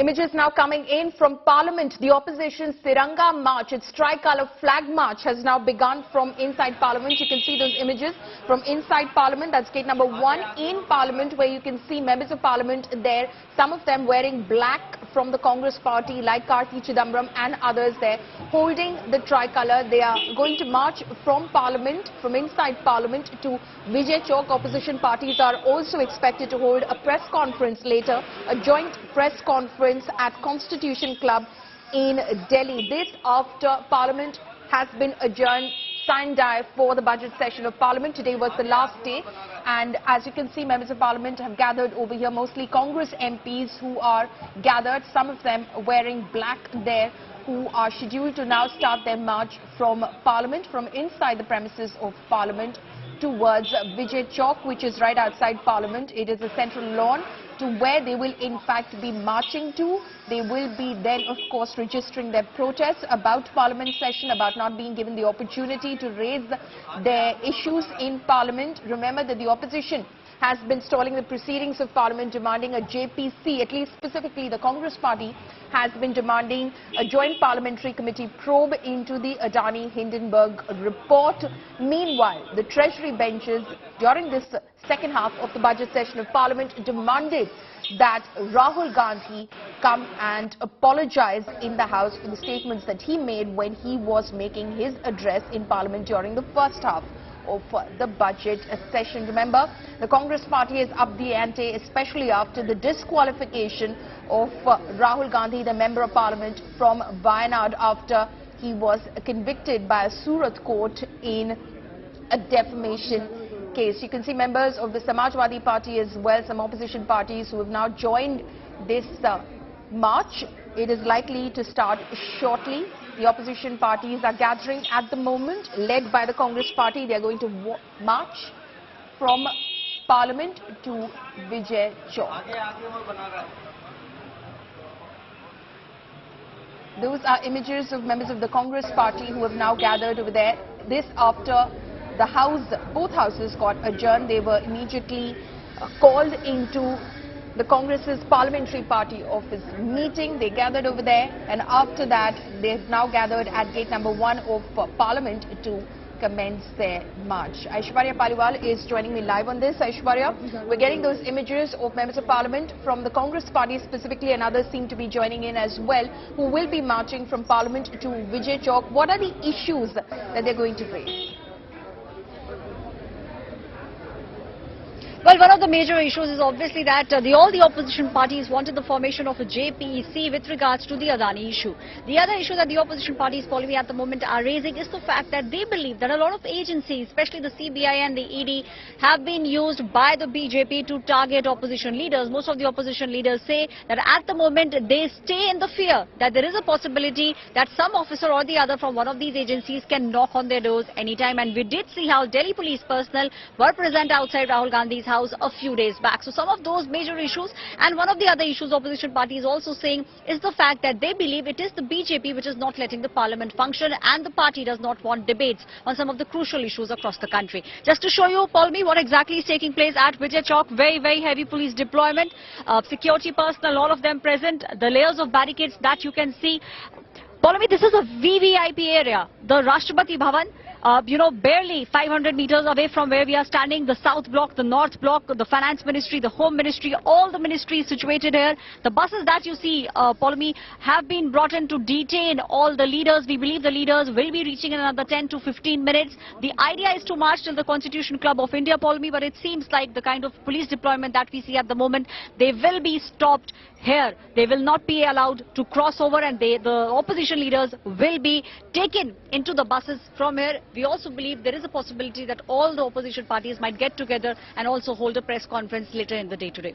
Images now coming in from Parliament. The opposition's Tiranga march, its tricolour flag march, has now begun from inside Parliament. You can see those images from inside Parliament. That's gate number 1 in Parliament, where you can see members of Parliament there. Some of them wearing black from the Congress party, like Karthi Chidambaram and others there, holding the tricolour. They are going to march from Parliament, from inside Parliament to Vijay Chowk. Opposition parties are also expected to hold a press conference later, a joint press conference at Constitution Club in Delhi. This after Parliament has been adjourned sine die for the budget session of Parliament. Today was the last day, and as you can see, members of Parliament have gathered over here, mostly Congress MPs who are gathered, some of them wearing black there, who are scheduled to now start their march from Parliament, from inside the premises of Parliament towards Vijay Chowk, which is right outside Parliament. It is a central lawn to where they will in fact be marching to. They will be then of course registering their protests about Parliament session, about not being given the opportunity to raise their issues in Parliament. Remember that the opposition has been stalling the proceedings of Parliament, demanding a JPC, at least specifically the Congress party has been demanding a joint parliamentary committee probe into the Adani Hindenburg report. Meanwhile, the Treasury benches during this second half of the budget session of Parliament demanded that Rahul Gandhi come and apologize in the House for the statements that he made when he was making his address in Parliament during the first half of the budget session. Remember, the Congress party has upped the ante, especially after the disqualification of Rahul Gandhi, the Member of Parliament from Wayanad, after he was convicted by a Surat court in a defamation case. You can see members of the Samajwadi Party as well, some opposition parties who have now joined this march. It is likely to start shortly. The opposition parties are gathering at the moment, led by the Congress party. They are going to march from Parliament to Vijay Chowk. Those are images of members of the Congress party who have now gathered over there. This after the House, both houses got adjourned. They were immediately called into the Congress's parliamentary party office meeting. They gathered over there, and after that they have now gathered at gate number 1 of Parliament to commence their march. Aishwarya Paliwal is joining me live on this. Aishwarya, we're getting those images of members of Parliament from the Congress party specifically, and others seem to be joining in as well, who will be marching from Parliament to Vijay Chowk. What are the issues that they're going to raise? Well, one of the major issues is obviously that all the opposition parties wanted the formation of a JPC with regards to the Adani issue. The other issue that the opposition parties following at the moment are raising is the fact that they believe that a lot of agencies, especially the CBI and the ED, have been used by the BJP to target opposition leaders. Most of the opposition leaders say that at the moment they stay in the fear that there is a possibility that some officer or the other from one of these agencies can knock on their doors anytime. And we did see how Delhi police personnel were present outside Rahul Gandhi's house a few days back. So some of those major issues, and one of the other issues opposition party is also saying is the fact that they believe it is the BJP which is not letting the parliament function, and the party does not want debates on some of the crucial issues across the country. Just to show you, Paul, what exactly is taking place at Vijay Chowk, very, very heavy police deployment, security personnel, all of them present, the layers of barricades that you can see. Paul, this is a VVIP area, the Rashtrapati Bhavan. Barely 500 meters away from where we are standing, the South Block, the North Block, the Finance Ministry, the Home Ministry, all the ministries situated here. The buses that you see, Paulami, have been brought in to detain all the leaders. We believe the leaders will be reaching in another 10 to 15 minutes. The idea is to march till the Constitution Club of India, Paulami, but it seems like the kind of police deployment that we see at the moment, they will be stopped here. They will not be allowed to cross over, and the opposition leaders will be taken into the buses from here. We also believe there is a possibility that all the opposition parties might get together and also hold a press conference later in the day today.